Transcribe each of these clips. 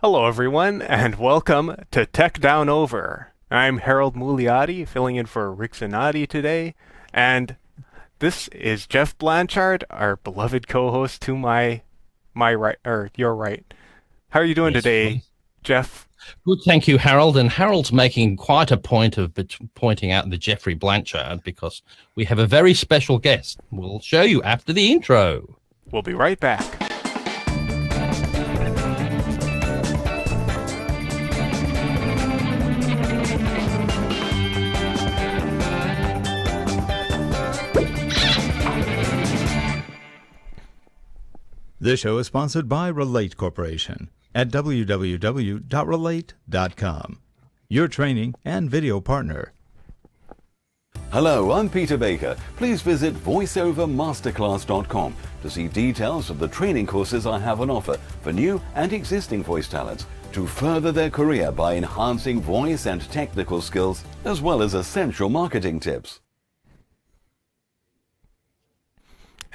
Hello, everyone, and welcome to Tech Down Over. I'm Harold Muliati, filling in for Rick Zanati today, and this is Jeff Blanchard, our beloved co-host to my right, or your right. How are you doing Yes, today, please. Jeff? Good, thank you, Harold. And Harold's making quite a point of pointing out the Jeffrey Blanchard because we have a very special guest. We'll show you after the intro. We'll be right back. This show is sponsored by Relate Corporation at www.relate.com, your training and video partner. Hello, I'm Peter Baker. Please visit voiceovermasterclass.com to see details of the training courses I have on offer for new and existing voice talents to further their career by enhancing voice and technical skills as well as essential marketing tips.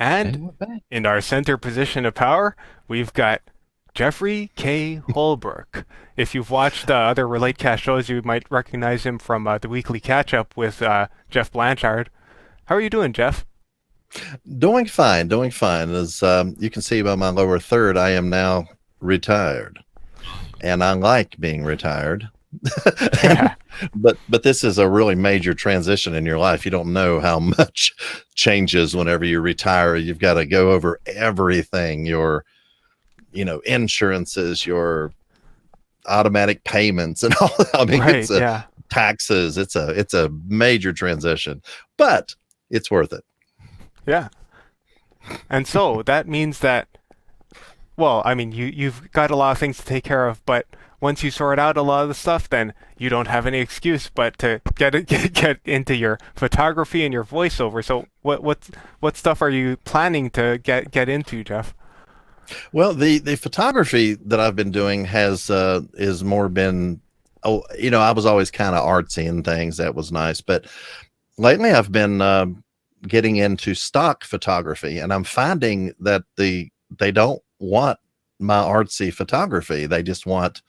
And in our center position of power, we've got Jeffrey K. Holbrook. If you've watched other RELATECast shows, you might recognize him from the weekly catch-up with Jeff Blanchard. How are you doing, Jeff? Doing fine. As you can see by my lower third, I am now retired, and I like being retired. But this is a really major transition in your life. You don't know how much changes whenever you retire. You've got to go over everything, your insurances, your automatic payments, and all that. I mean, Right, taxes. It's a major transition, but it's worth it. Yeah. And so that means that, well, I mean, you've got a lot of things to take care of, but once you sort out a lot of the stuff, then you don't have any excuse but to get into your photography and your voiceover. So what stuff are you planning to get into, Jeff? Well, the photography that I've been doing is more been, I was always kind of artsy and things. That was nice, but lately I've been getting into stock photography, and I'm finding that they don't want my artsy photography. They just want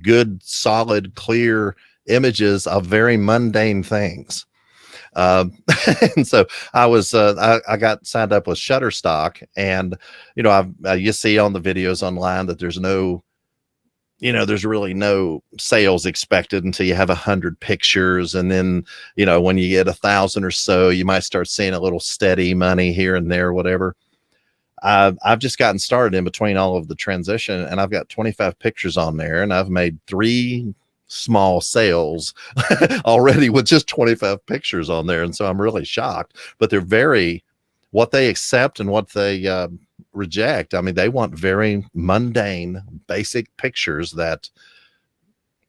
good, solid, clear images of very mundane things. And so I was, I got signed up with Shutterstock, and, you see on the videos online that there's really no sales expected until you have 100 pictures. And then, when you get 1,000 or so, you might start seeing a little steady money here and there, whatever. I've just gotten started in between all of the transition, and I've got 25 pictures on there, and I've made 3 small sales already with just 25 pictures on there. And so I'm really shocked, but they're what they accept and what they reject. I mean, they want very mundane, basic pictures that,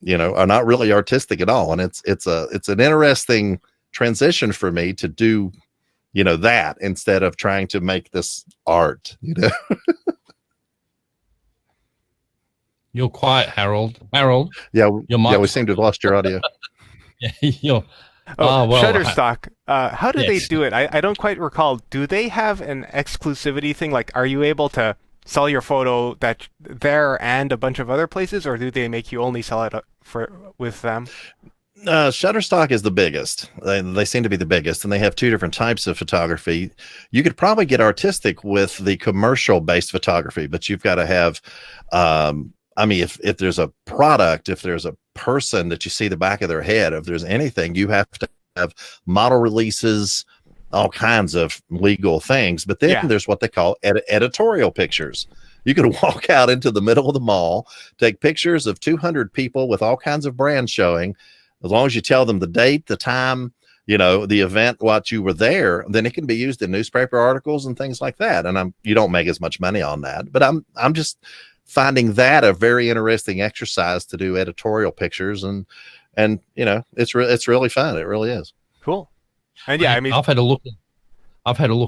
are not really artistic at all. And it's an interesting transition for me to do, that instead of trying to make this art, You're quiet, Harold. Harold, Yeah, your mic. yeah, we seem to have lost your audio. You're, Oh, well, Shutterstock. How do they yes. do it? I don't quite recall. Do they have an exclusivity thing? Like, are you able to sell your photo that there and a bunch of other places, or do they make you only sell it with them? Shutterstock is the biggest. They seem to be the biggest, and they have 2 different types of photography. You could probably get artistic with the commercial-based photography, but you've got to have, I mean, if there's a product, if there's a person that you see the back of their head, if there's anything, you have to have model releases, all kinds of legal things. But then there's what they call editorial pictures. You can walk out into the middle of the mall, take pictures of 200 people with all kinds of brands showing. As long as you tell them the date, the time, the event, what you were there, then it can be used in newspaper articles and things like that. And you don't make as much money on that, but I'm just finding that a very interesting exercise to do editorial pictures, and it's really fun. It really is Cool. And yeah, I mean, I've had a look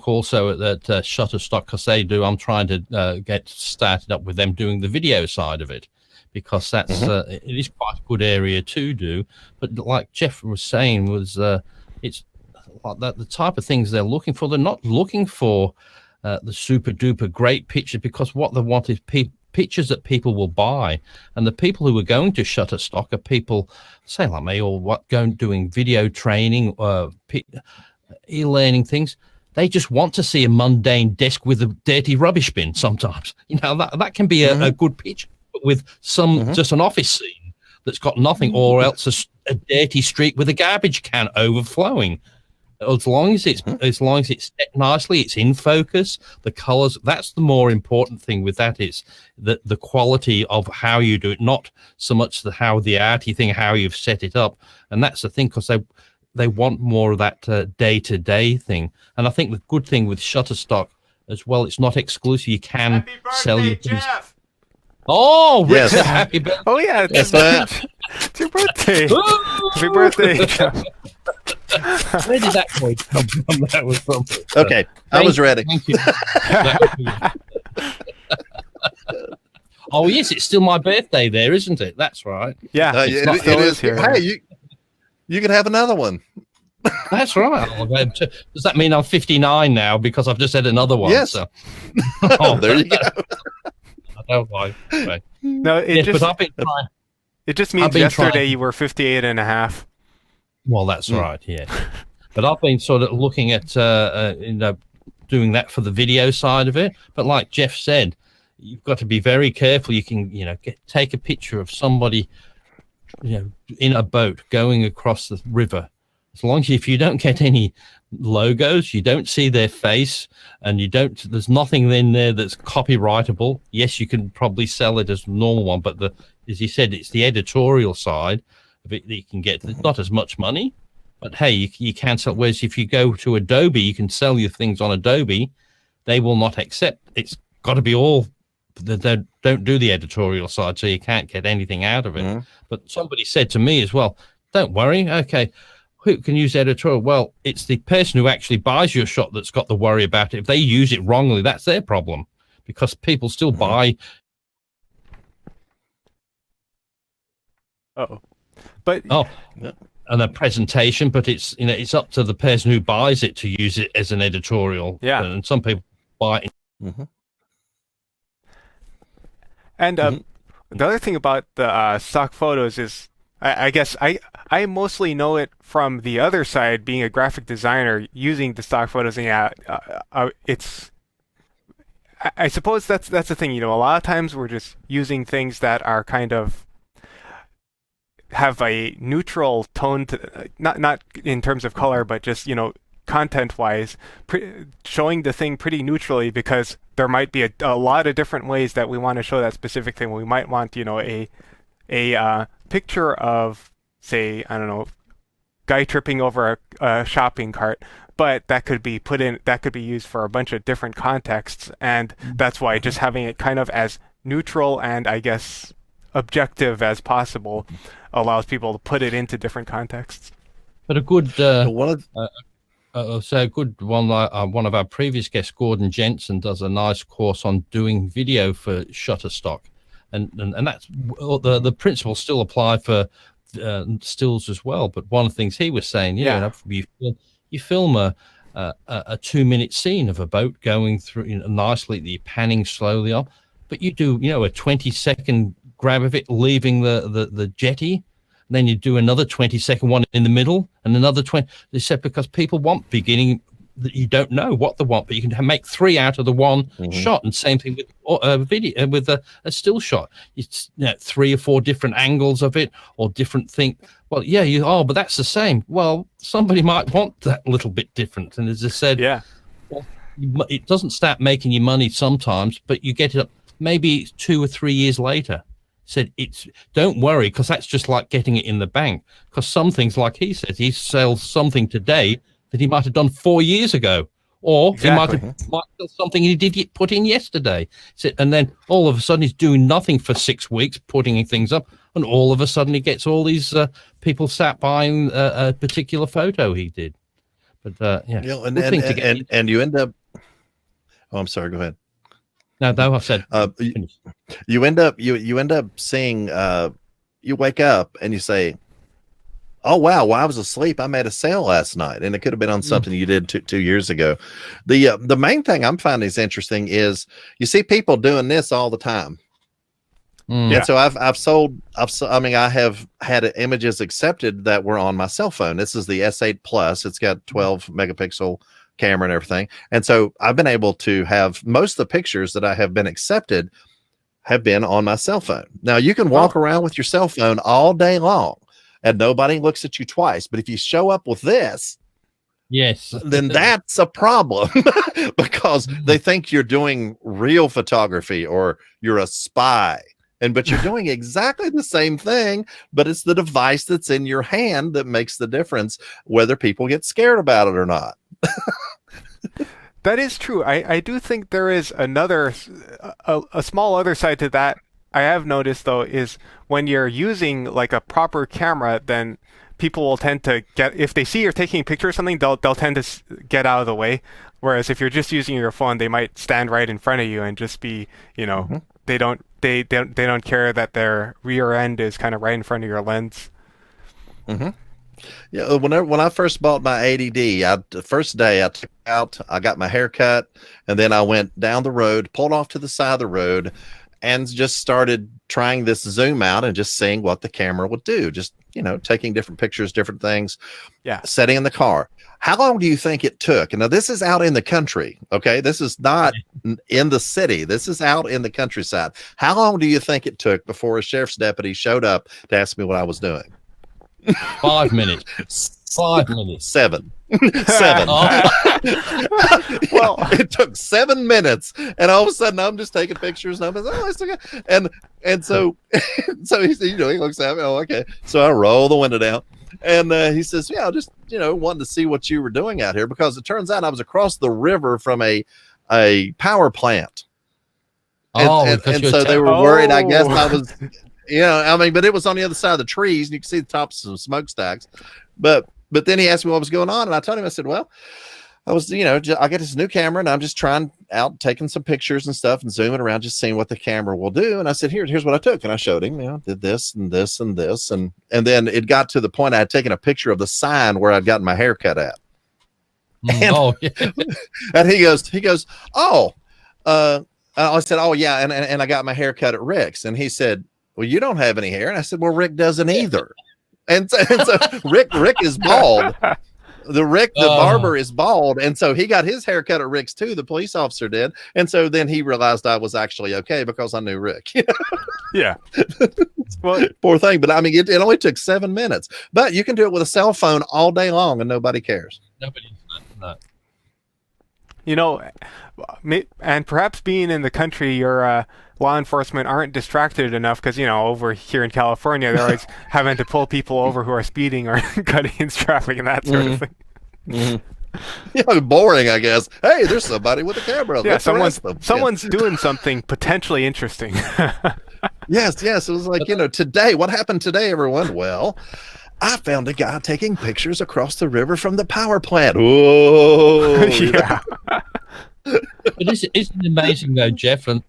also at that Shutterstock, because I'm trying to get started up with them doing the video side of it, because that's it is quite a good area to do. But like Jeff was saying, it's like that, the type of things they're looking for. They're not looking for the super duper great picture, because what they want is pictures that people will buy, and the people who are going to Shutterstock are people, say like me, or doing video training, e-learning things. They just want to see a mundane desk with a dirty rubbish bin sometimes. That can be a good picture, but with just an office scene that's got nothing, or else a dirty street with a garbage can overflowing. As long as it's set nicely, it's in focus, the colors, that's the more important thing with that, is the quality of how you do it, not so much the arty thing, how you've set it up. And that's the thing, because they want more of that day-to-day thing. And I think the good thing with Shutterstock as well, it's not exclusive. You can sell your things. Jeff! Oh, Rick Yes. said happy birthday. Oh yeah, Yes, it's your birthday. Happy birthday, Jeff. Where did that point come from? That was from. Okay, I was ready. Thank you. Oh yes, it's still my birthday there, isn't it? That's right. Yeah, It not still is here. Hey, you can have another one. That's right. Does that mean I'm 59 now because I've just had another one? Yes. So. There you go. I don't like. Right. No, Yes, but I've been trying. it just means I've been yesterday trying. you were 58 and a half. Well, that's right. Yeah, but I've been sort of looking at doing that for the video side of it. But like Jeff said, you've got to be very careful. You can take a picture of somebody in a boat going across the river. As long as if you don't get any logos, you don't see their face, and there's nothing in there that's copyrightable. Yes, you can probably sell it as a normal one, but as you said, it's the editorial side of it that you can get. It's not as much money, but hey, you can sell. Whereas if you go to Adobe, you can sell your things on Adobe. They will not accept. It's got to be all. They don't do the editorial side, so you can't get anything out of it. But somebody said to me as well, don't worry, okay, who can use editorial? Well, it's the person who actually buys your shot that's got the worry about it. If they use it wrongly, that's their problem, because people still buy. But And a presentation, but it's up to the person who buys it to use it as an editorial. Yeah. And some people buy it. And the other thing about the stock photos is, I guess I mostly know it from the other side, being a graphic designer, using the stock photos. And it's. I suppose that's the thing. A lot of times we're just using things that are kind of have a neutral tone to, not in terms of color, but just content-wise, showing the thing pretty neutrally, because there might be a lot of different ways that we want to show that specific thing. We might want, a picture of, say, I don't know, guy tripping over a shopping cart, but that could be used for a bunch of different contexts, and that's why just having it kind of as neutral and, I guess, objective as possible allows people to put it into different contexts. But a good One of so a good one. One of our previous guests, Gordon Jensen, does a nice course on doing video for Shutterstock, and that's the principles still apply for stills as well. But one of the things he was saying, you film a 2-minute scene of a boat going through nicely, the panning slowly up, but you do a 20-second grab of it leaving the jetty. Then you do another 20-second one in the middle, and another 20. They said because people want beginning that you don't know what they want, but you can make 3 out of the one shot. And same thing with video, with a still shot. It's 3 or 4 different angles of it, or different thing. Well, but that's the same. Well, somebody might want that little bit different. And as I said, well, it doesn't start making you money sometimes, but you get it up maybe 2 or 3 years later. Said don't worry, because that's just like getting it in the bank, because some things, like he says, he sells something today that he might have done 4 years ago, or Exactly. he might sell something he did put in yesterday. And then all of a sudden he's doing nothing for 6 weeks, putting things up, and all of a sudden he gets all these people sat buying a particular photo he did. But and you end up. Oh, I'm sorry. Go ahead. No, I said you end up seeing. You wake up and you say, "Oh wow! While I was asleep, I made a sale last night, and it could have been on something you did 2 years ago." The main thing I'm finding is interesting is you see people doing this all the time. Yeah. And so I mean, I have had images accepted that were on my cell phone. This is the S8 Plus. It's got 12 megapixel camera and everything. And so I've been able to have most of the pictures that I have been accepted have been on my cell phone. Now you can walk around with your cell phone all day long and nobody looks at you twice. But if you show up with this, Yes, then that's a problem because they think you're doing real photography or you're a spy. But you're doing exactly the same thing, but it's the device that's in your hand that makes the difference whether people get scared about it or not. That is true. I do think there is a small other side to that. I have noticed though is when you're using like a proper camera, then people will tend to if they see you're taking a picture of something, they'll tend to get out of the way. Whereas if you're just using your phone, they might stand right in front of you and just be, they don't care that their rear end is kind of right in front of your lens. Mm-hmm. Yeah, when I first bought my 80D, the first day I took it out, I got my hair cut, and then I went down the road, pulled off to the side of the road, and just started trying this zoom out and just seeing what the camera would do. Just, taking different pictures, different things. Yeah. Setting in the car. How long do you think it took? And now this is out in the country. Okay. This is not in the city. This is out in the countryside. How long do you think it took before a sheriff's deputy showed up to ask me what I was doing? 5 minutes. 5 minutes. 7. 7. Well, it took 7 minutes, and all of a sudden I'm just taking pictures, and I'm like, oh, it's okay. And so he looks at me. Oh, okay. So I roll the window down, and he says, "Yeah, I just wanted to see what you were doing out here because it turns out I was across the river from a power plant." And so they were worried. I guess I was. But it was on the other side of the trees, and you can see the tops of some smokestacks. But then he asked me what was going on, and I told him, I said, well, I was, I got this new camera, and I'm just trying out, taking some pictures and stuff, and zooming around, just seeing what the camera will do. And I said, here's what I took, and I showed him, did this and this and this, and then it got to the point I had taken a picture of the sign where I'd gotten my hair cut at. And he goes, oh, I said, oh yeah, and I got my hair cut at Rick's, and he said, well, you don't have any hair. And I said, well, Rick doesn't either. And so Rick is bald. The barber is bald. And so he got his hair cut at Rick's too. The police officer did. And so then he realized I was actually okay because I knew Rick. Yeah. Well, poor thing. But I mean, it only took 7 minutes, but you can do it with a cell phone all day long and nobody cares. Nobody's not. And perhaps being in the country, your law enforcement aren't distracted enough because, over here in California, they're always having to pull people over who are speeding or cutting into traffic and that sort of thing. Mm-hmm. Yeah, boring, I guess. Hey, there's somebody with a camera. Yeah, someone's doing something potentially interesting. Yes. It was like, today, what happened today, everyone? Well, I found a guy taking pictures across the river from the power plant. Whoa. Yeah. But isn't it amazing though, Jeff? And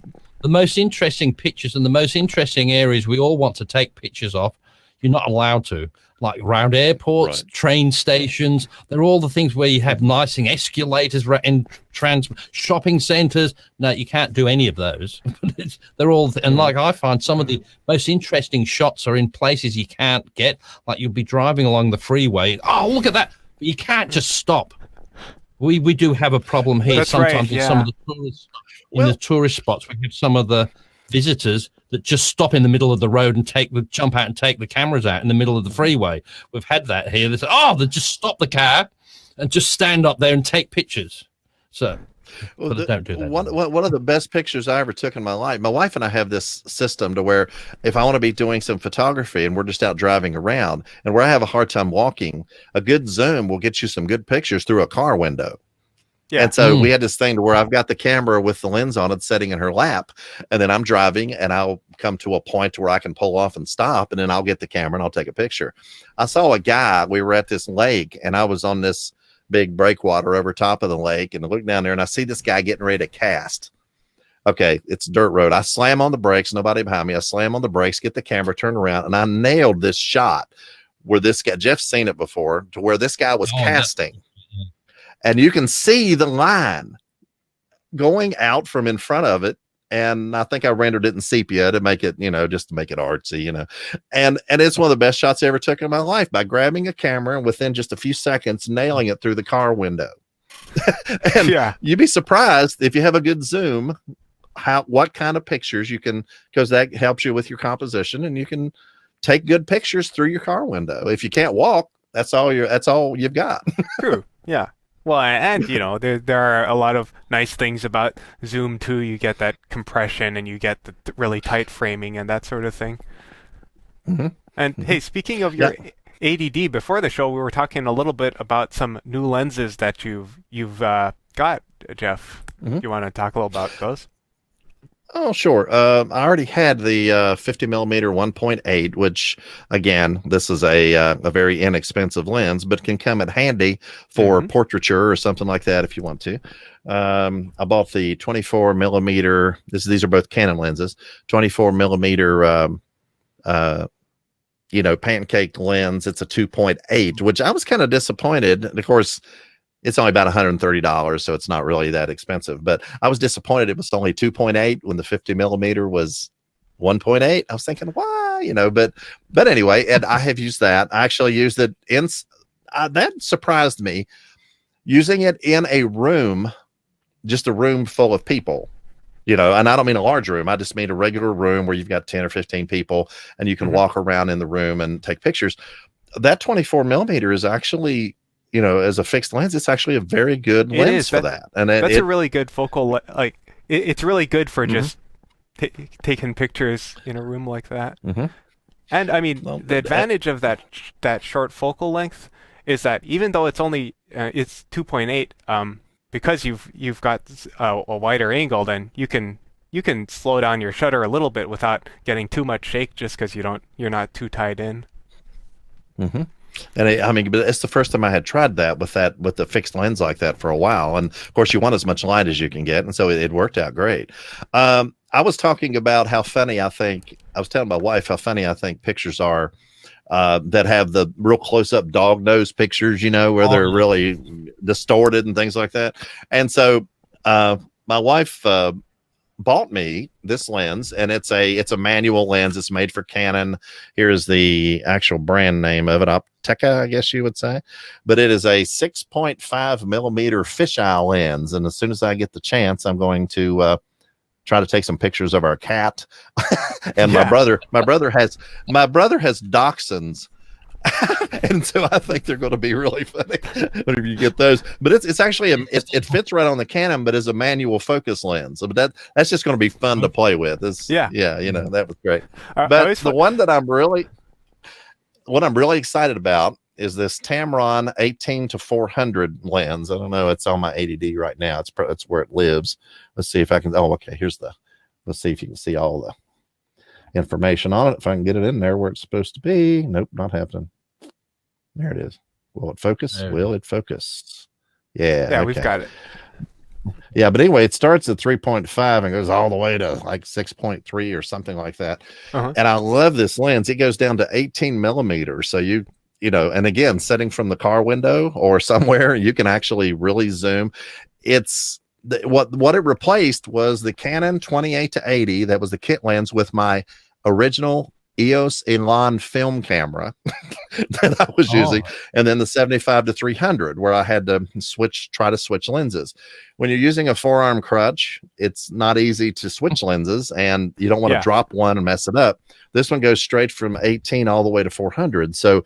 the most interesting pictures and the most interesting areas we all want to take pictures of, you're not allowed to. Like around airports, right. Train stations, they're all the things where you have nice escalators in shopping centers. No, you can't do any of those. They're all, and like I find some of the most interesting shots are in places you can't get. Like you'll be driving along the freeway. Oh, look at that! But you can't just stop. We do have a problem here. That's sometimes right, in yeah. some of the tourist the tourist spots. We have some of the visitors that just stop in the middle of the road and jump out and take the cameras out in the middle of the freeway. We've had that here. They say, they just stop the car and just stand up there and take pictures. So, but don't do that. One of the best pictures I ever took in my life. My wife and I have this system to where if I want to be doing some photography and we're just out driving around and where I have a hard time walking, a good zoom will get you some good pictures through a car window. Yeah. And so we had this thing to where I've got the camera with the lens on it sitting in her lap, and then I'm driving and I'll come to a point where I can pull off and stop, and then I'll get the camera and I'll take a picture. I saw a guy, we were at this lake and I was on this big breakwater over top of the lake, and I look down there and I see this guy getting ready to cast. Okay, it's a dirt road. I slam on the brakes, nobody behind me. I slam on the brakes, get the camera, turn around, and I nailed this shot where this guy, Jeff's seen it before, to where this guy was casting. And you can see the line going out from in front of it and I think I rendered it in sepia to make it, just to make it artsy, and it's one of the best shots I ever took in my life by grabbing a camera and within just a few seconds nailing it through the car window. And Yeah. you'd be surprised if you have a good zoom, what kind of pictures you can, because that helps you with your composition, and you can take good pictures through your car window. If you can't walk, that's all you've got. True. Yeah. Well, and there are a lot of nice things about Zoom too. You get that compression, and you get the really tight framing and that sort of thing. Mm-hmm. And hey, speaking of your ADD, before the show, we were talking a little bit about some new lenses that you've got, Jeff. Mm-hmm. You want to talk a little about those? Oh, sure. I already had the 50 millimeter 1.8, which again, this is a very inexpensive lens, but can come in handy for portraiture or something like that if you want to. I bought the 24 millimeter. These are both Canon lenses. 24 millimeter, pancake lens. It's a 2.8, which I was kind of disappointed. And of course, it's only about $130, so it's not really that expensive. But I was disappointed it was only 2.8 when the 50 millimeter was 1.8. I was thinking, why? But anyway, and I have used that. I actually used it that surprised me, using it in a room, just a room full of people. And I don't mean a large room. I just mean a regular room where you've got 10 or 15 people, and you can walk around in the room and take pictures. That 24 millimeter is actually, as a fixed lens, it's actually a very good lens for that. And that's a really good focal. It's really good for just taking pictures in a room like that. Mm-hmm. And I mean, the advantage of that short focal length is that even though it's only it's 2.8, because you've got a wider angle, then you can slow down your shutter a little bit without getting too much shake, just because you're not too tied in. Mm-hmm. And but it's the first time I had tried that with the fixed lens like that for a while. And of course, you want as much light as you can get, and so it worked out great. I was talking about how funny I was telling my wife how funny I think pictures are that have the real close up dog nose pictures, where they're really distorted and things like that. And so my wife bought me this lens, and it's a manual lens. It's made for Canon. Here's the actual brand name of it, Optica, I guess you would say. But it is a 6.5 millimeter fisheye lens, and as soon as I get the chance, I'm going to try to take some pictures of our cat. And my brother has dachshunds. And so I think they're going to be really funny whenever you get those. But it's actually it fits right on the Canon, but as a manual focus lens. So that's just going to be fun to play with. That was great. But the one that I'm really excited about is this Tamron 18-400 lens. I don't know. It's on my ADD right now. It's where it lives. Let's see if I can. Oh, okay. Let's see if you can see all the information on it. If I can get it in there where it's supposed to be. Nope, not happening. There it is. Will it focus? Will it focus? Yeah. Yeah, okay. We've got it. Yeah, but anyway, it starts at 3.5 and goes all the way to like 6.3 or something like that. And I love this lens. It goes down to 18 millimeters. So and again, setting from the car window or somewhere, you can actually really zoom. It's what it replaced was the Canon 28-80. That was the kit lens with my original EOS Elan film camera that I was using, and then the 75-300 where I had to try to switch lenses. When you're using a forearm crutch, it's not easy to switch lenses, and you don't want to drop one and mess it up. This one goes straight from 18 all the way to 400, so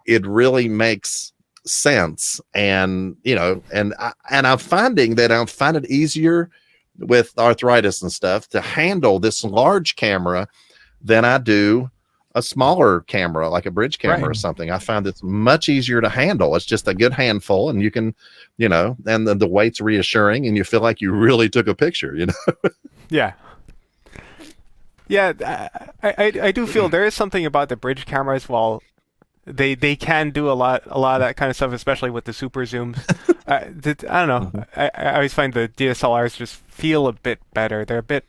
it really makes sense. And I'm finding that I find it easier with arthritis and stuff to handle this large camera than I do a smaller camera, like a bridge camera or something. I find it's much easier to handle. It's just a good handful, and you can, and the weight's reassuring, and you feel like you really took a picture, Yeah. Yeah, I do feel there is something about the bridge cameras. While they can do a lot of that kind of stuff, especially with the super zooms. I don't know. I always find the DSLRs just feel a bit better. They're a bit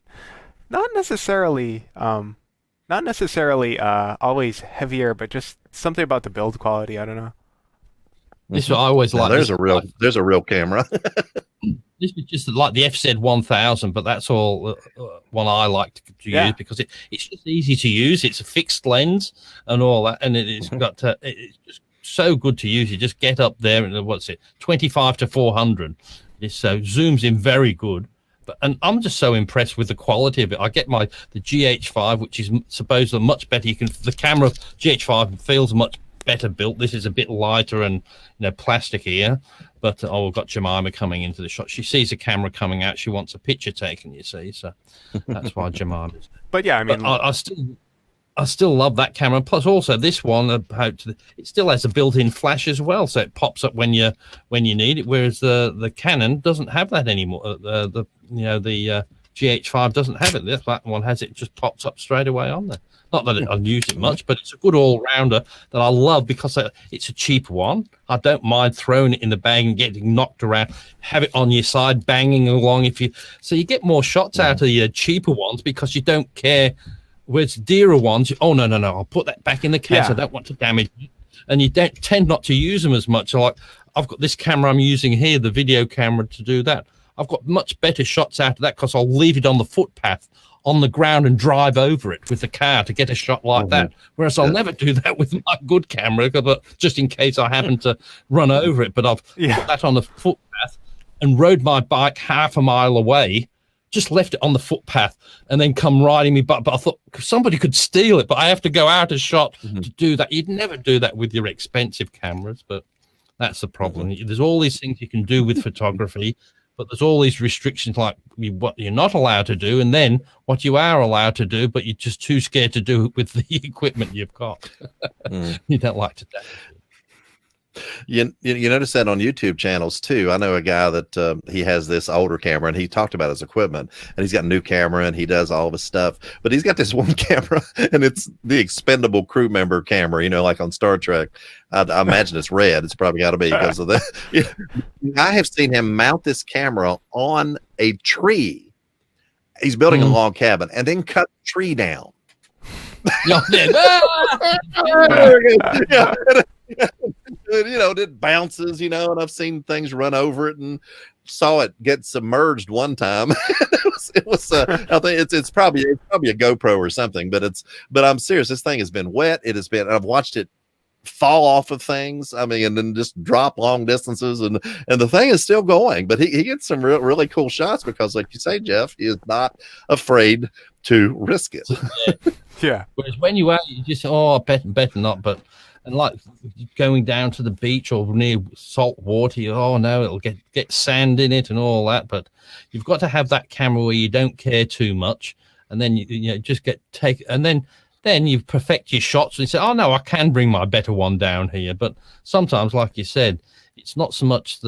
not necessarily always heavier, but just something about the build quality. I don't know. This I always Now like. there's a real camera. This is just like the FZ1000, but that's all one I like to use because it's just easy to use. It's a fixed lens and all that, and it's just so good to use. You just get up there and 25 to 400. So zooms in very good. And I'm just so impressed with the quality of it. I get the GH5, which is supposedly much better. The camera GH5 feels much better built. This is a bit lighter and plastic here. But we've got Jemima coming into the shot. She sees a camera coming out. She wants a picture taken. You see, so that's why Jemima's. But yeah, I mean, I still love that camera. Plus, also this one, it still has a built-in flash as well, so it pops up when you need it. Whereas the Canon doesn't have that anymore. The GH5 doesn't have it. That one has it. It just pops up straight away on there. Not that I'll use it much, but it's a good all-rounder that I love because it's a cheap one. I don't mind throwing it in the bag and getting knocked around. Have it on your side, banging along. So you get more shots out of your cheaper ones because you don't care. Whereas dearer ones, no, I'll put that back in the case. I don't want to damage it. And you don't tend not to use them as much. So like I've got this camera I'm using here, the video camera, to do that. I've got much better shots out of that because I'll leave it on the footpath on the ground and drive over it with the car to get a shot like that. Whereas I'll never do that with my good camera, just in case I happen to run over it. But I've put that on the footpath and rode my bike half a mile away, just left it on the footpath and then come riding me. But I thought somebody could steal it, but I have to go out a shot to do that. You'd never do that with your expensive cameras, but that's the problem. There's all these things you can do with photography, but there's all these restrictions like what you're not allowed to do and then what you are allowed to do, but you're just too scared to do it with the equipment you've got. You don't like to do it. You notice that on YouTube channels too. I know a guy that he has this older camera and he talked about his equipment and he's got a new camera and he does all of his stuff, but he's got this one camera and it's the expendable crew member camera, like on Star Trek. I imagine it's red. It's probably got to be because of that. I have seen him mount this camera on a tree. He's building a log cabin and then cut the tree down. It bounces, and I've seen things run over it and saw it get submerged one time. it was I think it's probably a GoPro or something, but I'm serious. This thing has been wet. I've watched it fall off of things. I mean, and then just drop long distances and the thing is still going, but he gets some really cool shots because like you say, Jeff, he is not afraid to risk it. Yeah. Whereas when you just better not, but and like going down to the beach or near salt water, it'll get sand in it and all that. But you've got to have that camera where you don't care too much, and then you just and then you perfect your shots and you say, oh no, I can bring my better one down here. But sometimes, like you said, it's not so much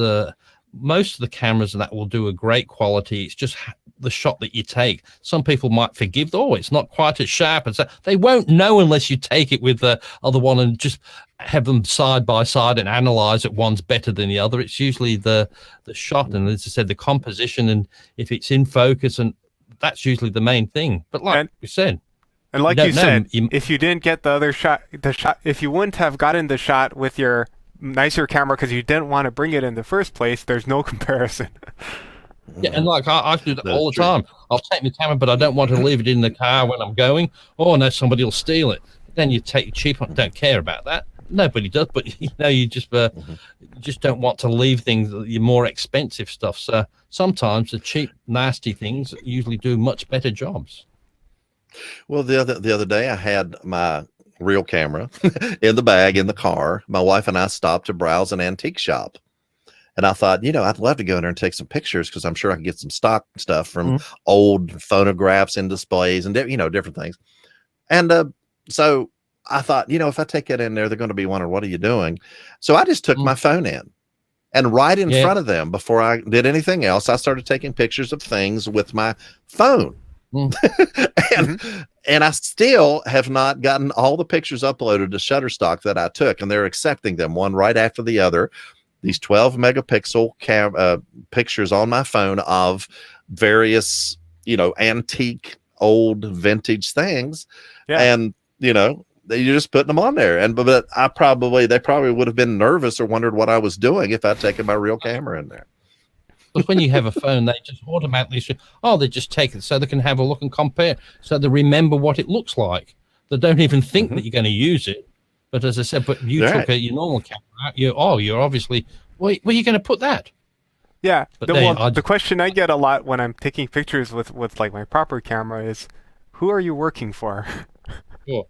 most of the cameras that will do a great quality. It's just the shot that you take. Some people might forgive, it's not quite as sharp as that. They won't know unless you take it with the other one and just have them side by side and analyze it. One's better than the other. It's usually the shot and, as I said, the composition and if it's in focus, and that's usually the main thing. But like we said, and like you said, if you didn't get the other shot, if you wouldn't have gotten the shot with your nicer camera because you didn't want to bring it in the first place, there's no comparison. Yeah, and like I do that all the time. I'll take my camera, but I don't want to leave it in the car when I'm going. Oh no, somebody will steal it. Then you take cheap one. Don't care about that. Nobody does, but you just don't want to leave things, your more expensive stuff. So sometimes the cheap, nasty things usually do much better jobs. Well, the other day I had my real camera in the bag in the car. My wife and I stopped to browse an antique shop. And I thought, I'd love to go in there and take some pictures because I'm sure I can get some stock stuff from old phonographs and displays and, different things. And so I thought, if I take it in there, they're going to be wondering, what are you doing? So I just took my phone in and right in front of them before I did anything else, I started taking pictures of things with my phone. And I still have not gotten all the pictures uploaded to Shutterstock that I took, and they're accepting them one right after the other. These 12 megapixel pictures on my phone of various, antique, old, vintage things. Yeah. And, you're just putting them on there. And but they probably would have been nervous or wondered what I was doing if I'd taken my real camera in there. But when you have a phone, they just automatically say, they just take it so they can have a look and compare, so they remember what it looks like. They don't even think that you're going to use it. But as I said, you took your normal camera out. You're obviously, where are you going to put that? Yeah. But the question I get a lot when I'm taking pictures with like my proper camera is, who are you working for? Sure.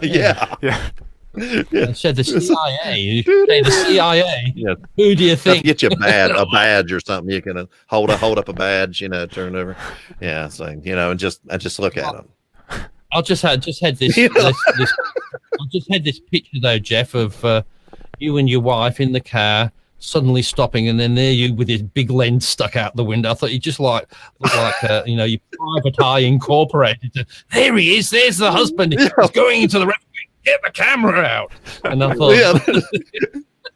Yeah. Yeah. I said the CIA. You say the CIA. Yeah. Who do you think? Get you a badge or something. You can hold up a badge, turn it over. Yeah, so and just look at them. I just had this. I just had this picture though, Jeff, of you and your wife in the car suddenly stopping, and then there you with his big lens stuck out the window. I thought you just looked like your Private Eye Incorporated. There he is. There's the husband. He's going into the restaurant. Get the camera out. And I thought,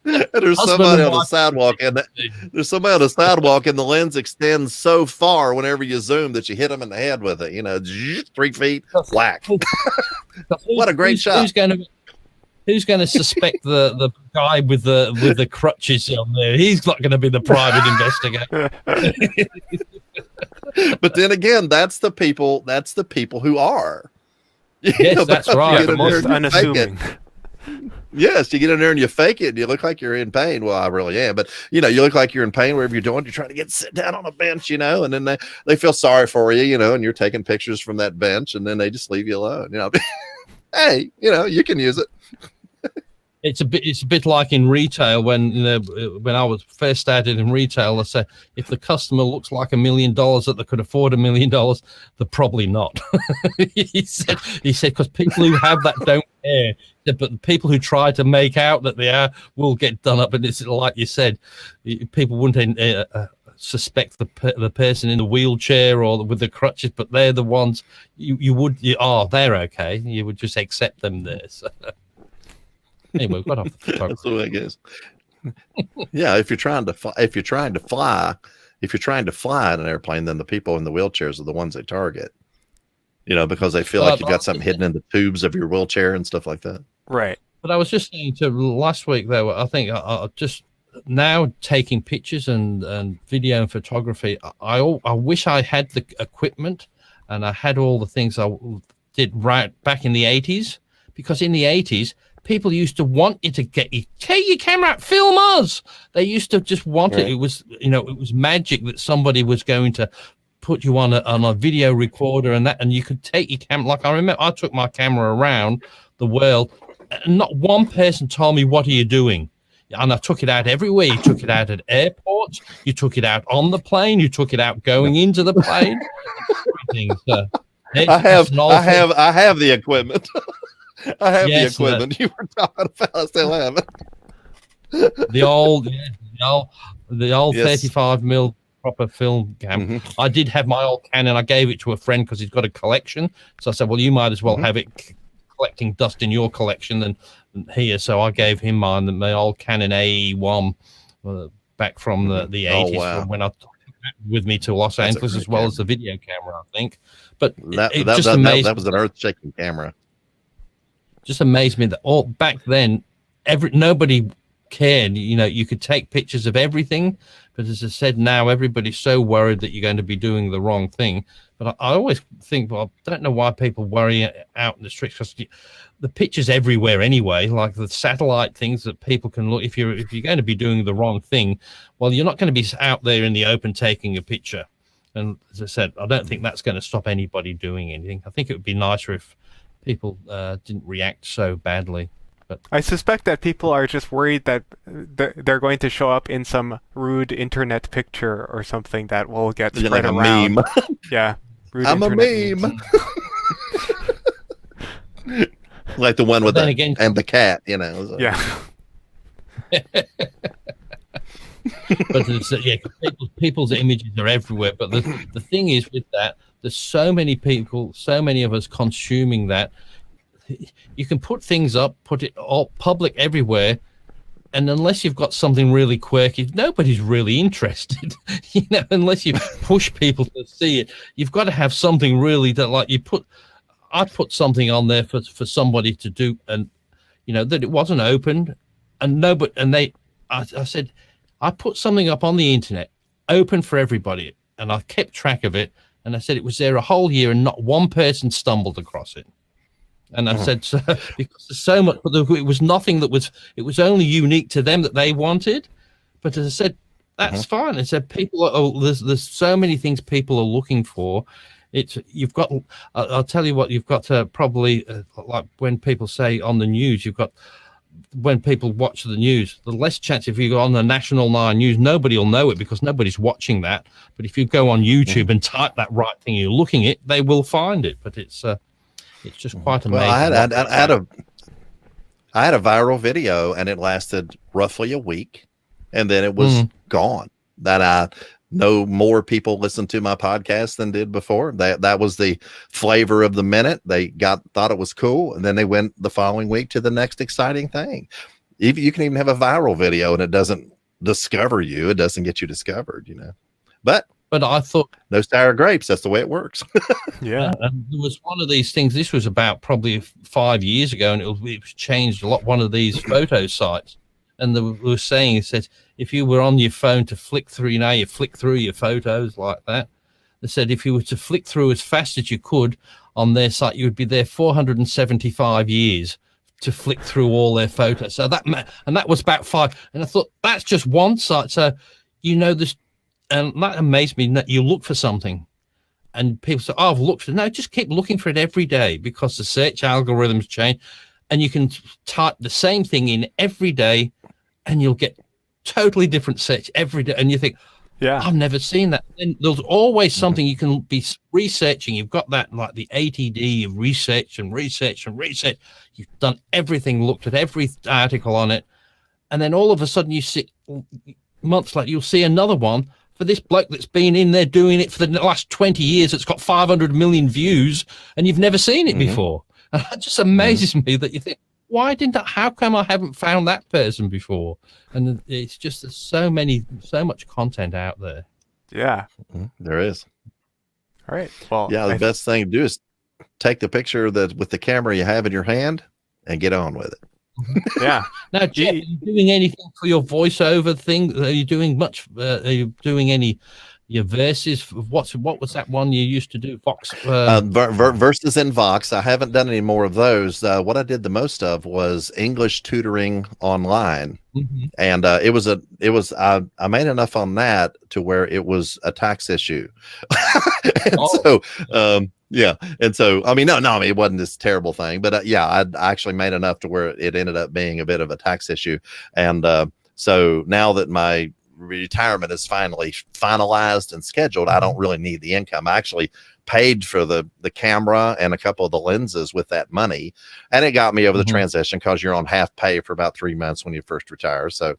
there's somebody on the sidewalk, and the lens extends so far whenever you zoom that you hit them in the head with it. 3 feet, whack. What a great shot. Who's going to suspect the guy with the crutches on there? He's not going to be the private investigator. But then again, that's the people who are. Yes, that's right. The most unassuming. Yes, you get in there and you fake it and you look like you're in pain. Well, I really am, but you look like you're in pain wherever you're doing. You're trying to sit down on a bench, and then they feel sorry for you, and you're taking pictures from that bench, and then they just leave you alone. Hey, you can use it. It's a bit like in retail when I was first started in retail. I said if the customer looks like $1 million that they could afford $1 million, they're probably not. he said because people who have that don't care, but the people who try to make out that they are will get done up. And it's like you said, people wouldn't suspect the person in the wheelchair or with the crutches, but they're the ones they're okay. You would just accept them there. So. Anyway, what off the That's the way it goes. Yeah, if you're trying to fly in an airplane, then the people in the wheelchairs are the ones they target. Because they feel like you've got something hidden in the tubes of your wheelchair and stuff like that. Right. But I was just saying to last week though, I think I just now taking pictures and video and photography. I wish I had the equipment and I had all the things I did right back in the 80s, because in the 80s. People used to want you to take your camera out, film us. They used to just want it. It was, it was magic that somebody was going to put you on a video recorder and you could take your camera. Like I remember, I took my camera around the world, and not one person told me, "What are you doing?" And I took it out everywhere. You took it out at airports. You took it out on the plane. You took it out going into the plane. So, I have the equipment. I have the equipment you were talking about. I still have it. The old 35mm proper film cam. Mm-hmm. I did have my old Canon. I gave it to a friend because he's got a collection. So I said, well, you might as well have it collecting dust in your collection than here. So I gave him my old Canon AE1 back from the 80s from when I took it with me to Los Angeles, as well as the video camera, I think. But that was an earth-shaking camera. Just amazed me that back then, nobody cared. You could take pictures of everything, but as I said, now everybody's so worried that you're going to be doing the wrong thing. But I always think, well, I don't know why people worry out in the streets, because the pictures everywhere anyway, like the satellite things that people can look. If you're going to be doing the wrong thing, well, you're not going to be out there in the open taking a picture. And as I said, I don't think that's going to stop anybody doing anything. I think it would be nicer if people didn't react so badly. But I suspect that people are just worried that they're going to show up in some rude internet picture or something that will get spread like a around. Meme. Yeah, I'm a meme. Like the one with and the cat, So. Yeah. But people's images are everywhere. But the thing is with that, there's so many people, so many of us consuming that. You can put things up, put it all public everywhere, and unless you've got something really quirky, nobody's really interested. Unless you push people to see it, you've got to have something really that, like, you put. I put something on there for somebody to do, and that it wasn't opened, and I said, I put something up on the internet, open for everybody, and I kept track of it, and I said it was there a whole year, and not one person stumbled across it. And I said, so, because there's so much, but it was nothing it was only unique to them that they wanted. But as I said, that's fine. I said, there's so many things people are looking for. You've got, I'll tell you what, you've got to probably, like when people say on the news, when people watch the news, the less chance if you go on the National 9 News, nobody will know it because nobody's watching that. But if you go on YouTube and type that right thing you're looking at, they will find it. But it's just quite amazing. Well, I had a viral video, and it lasted roughly a week, and then it was gone. That I know more people listened to my podcast than did before. That was the flavor of the minute. They thought it was cool, and then they went the following week to the next exciting thing. You can even have a viral video, and it doesn't discover you. It doesn't get you discovered, But I thought no sour grapes. That's the way it works. Yeah. And there was one of these things. This was about probably 5 years ago, and it was changed a lot. One of these photo sites, and they were saying, it says, if you were on your phone to flick through, you flick through your photos like that. They said if you were to flick through as fast as you could on their site, you would be there 475 years to flick through all their photos. So that was about 5. And I thought, that's just one site. So this. And that amazed me that you look for something and people say, I've looked for it. No, just keep looking for it every day because the search algorithms change and you can type the same thing in every day and you'll get totally different search every day. And you think, I've never seen that. And there's always something you can be researching. You've got that like the ATD of research and research and research. You've done everything, looked at every article on it. And then all of a sudden you see months later, you'll see another one for this bloke that's been in there doing it for the last 20 years. It's got 500 million views and you've never seen it before. And that just amazes me that you think, how come I haven't found that person before? And it's just, there's so much content out there. Yeah. There is. All right. Well, yeah, the best thing to do is take the picture with the camera you have in your hand and get on with it. Yeah. Now, Jeff, are you doing anything for your voiceover thing? Are you doing much? Are you doing your verses? What was that one you used to do? Vox verses in Vox. I haven't done any more of those. What I did the most of was English tutoring online, and I made enough on that to where it was a tax issue. Yeah. And so, I mean, it wasn't this terrible thing, but I actually made enough to where it ended up being a bit of a tax issue. And so now that my retirement is finally finalized and scheduled, I don't really need the income. I actually paid for the camera and a couple of the lenses with that money. And it got me over the transition because you're on half pay for about 3 months when you first retire. So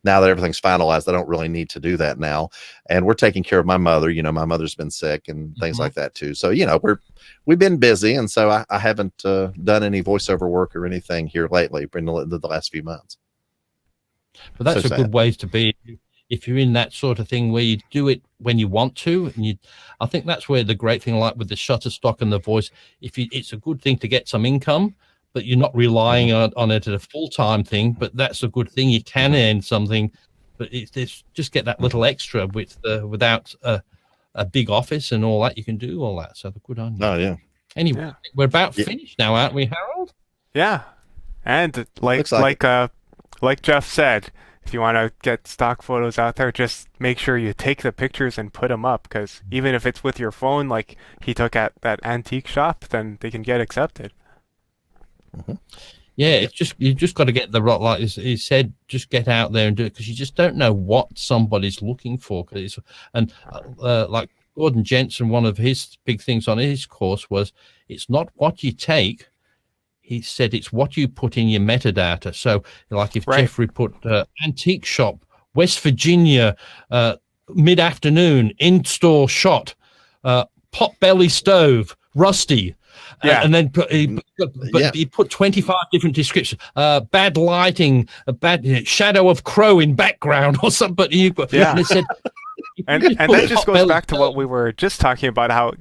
now that everything's finalized, I don't really need to do that now. And we're taking care of my mother. My mother's been sick and things like that too. So, we've been busy. And so I haven't done any voiceover work or anything here lately in the last few months. But that's a good way to be. If you're in that sort of thing where you do it when you want to, and I think that's where the great thing, like with the Shutterstock and the voice, it's a good thing to get some income, but you're not relying on it as a full-time thing. But that's a good thing. You can earn something, but it's just get that little extra without a big office and all that. You can do all that. So good on you. Oh yeah. Anyway, we're about finished now, aren't we, Harold? Yeah, and like Jeff said, if you want to get stock photos out there, just make sure you take the pictures and put them up, because even if it's with your phone, like he took at that antique shop, then they can get accepted. Yeah, you just got to get the right, like he said, just get out there and do it, because you just don't know what somebody's looking for. Like Gordon Jensen, one of his big things on his course was, it's not what you take. He said it's what you put in your metadata. So, like if Jeffrey put antique shop, West Virginia, mid-afternoon, in-store shot, pot-belly stove, rusty. And then he put 25 different descriptions. Bad lighting, bad shadow of crow in background or something. And it said, and that just goes back to what we were just talking about, how,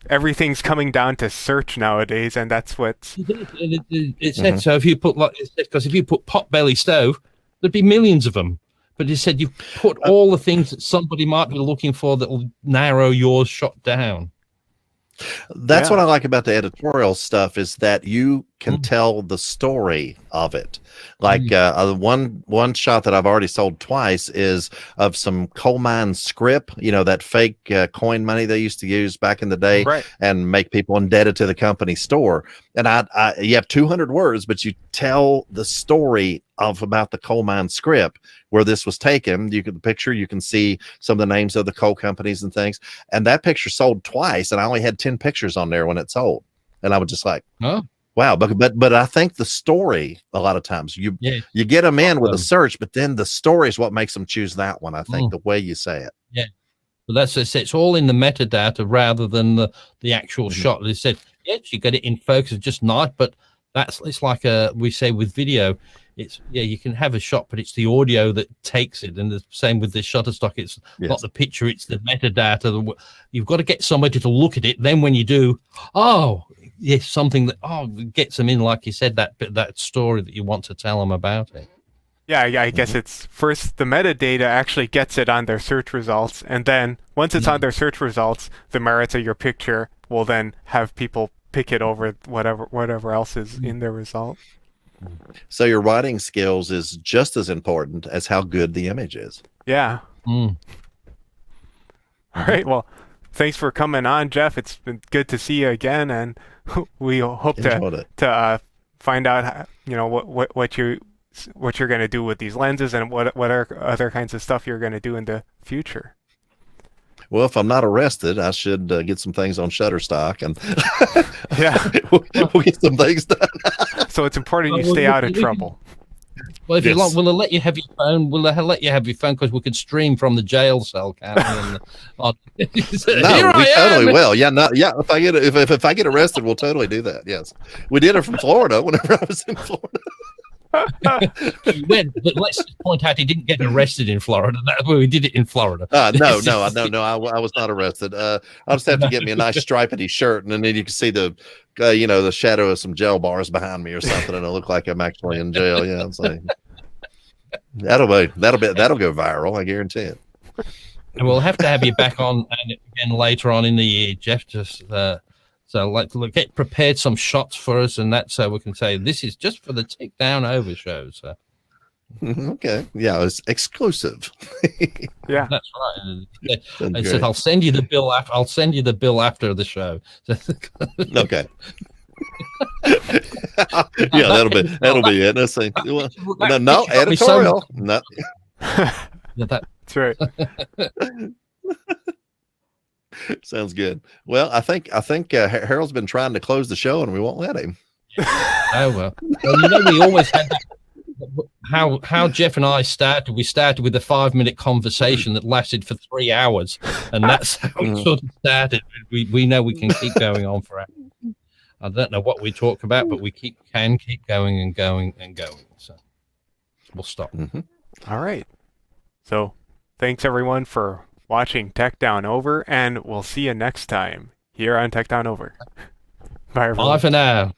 everything's coming down to search nowadays, and that's what's It said so. If you put because if you put potbelly stove, there'd be millions of them. But it said you put all the things that somebody might be looking for that will narrow your shot down. That's Yeah. what I like about the editorial stuff is that you can tell the story of it. Like one shot that I've already sold twice is of some coal mine script, that fake coin money they used to use back in the day Right. and make people indebted to the company store. And you have 200 words, but you tell the story about the coal mine script where this was taken. The picture, you can see some of the names of the coal companies and things. And that picture sold twice, and I only had 10 pictures on there when it sold. And I was just like, Oh, wow. But I think the story, a lot of times you get them in with a search, but then the story is what makes them choose that one. I think the way you say it. yeah. But it's all in the metadata rather than the actual shot. They said, yes, you get it in focus, just nice, but it's like we say with video. It's you can have a shot, but it's the audio that takes it, and the same with the Shutterstock. It's not the picture; it's the metadata. You've got to get somebody to look at it. Then when you do, something that gets them in, like you said, that story that you want to tell them about it. Yeah, I guess it's first the metadata actually gets it on their search results, and then once it's on their search results, the merits of your picture will then have people pick it over whatever else is in their result. So your writing skills is just as important as how good the image is. Yeah. Mm. All right. Well, thanks for coming on, Jeff. It's been good to see you again, and we hope to find out what you're going to do with these lenses and what other kinds of stuff you're going to do in the future. Well, if I'm not arrested, I should get some things on Shutterstock, and we'll get some things done. So it's important you stay out of trouble. Well, if you like, will they let you have your phone? Will they let you have your phone? Because we could stream from the jail cell, can't we? We totally will. If I get arrested, we'll totally do that. Yes, we did it from Florida whenever I was in Florida. But let's just point out he didn't get arrested in Florida. We did it in Florida. No. I was not arrested. I'll just have to get me a nice stripedy shirt, and then you can see the shadow of some jail bars behind me or something, and it'll look like I'm actually in jail. Yeah, it's like that'll go viral. I guarantee it. And we'll have to have you back on again later on in the year, Jeff. Just so get prepared some shots for us, and that so we can say this is just for the Takedown Over show. So okay, yeah, it's exclusive. Yeah, that's right. I said I'll send you the bill after. I'll send you the bill after the show. Okay. Yeah, that'll be it. Let's see. No editorial. No. That's right. Sounds good. Well, I think Harold's been trying to close the show, and we won't let him. Oh well. We always had how Jeff and I started. We started with a 5-minute conversation that lasted for 3 hours, and that's how it sort of started. We know we can keep going on forever. I don't know what we talk about, but we can keep going and going and going. So we'll stop. Mm-hmm. All right. So thanks everyone for watching Tech Down Over, and we'll see you next time here on Tech Down Over. Bye, everyone. Bye for now.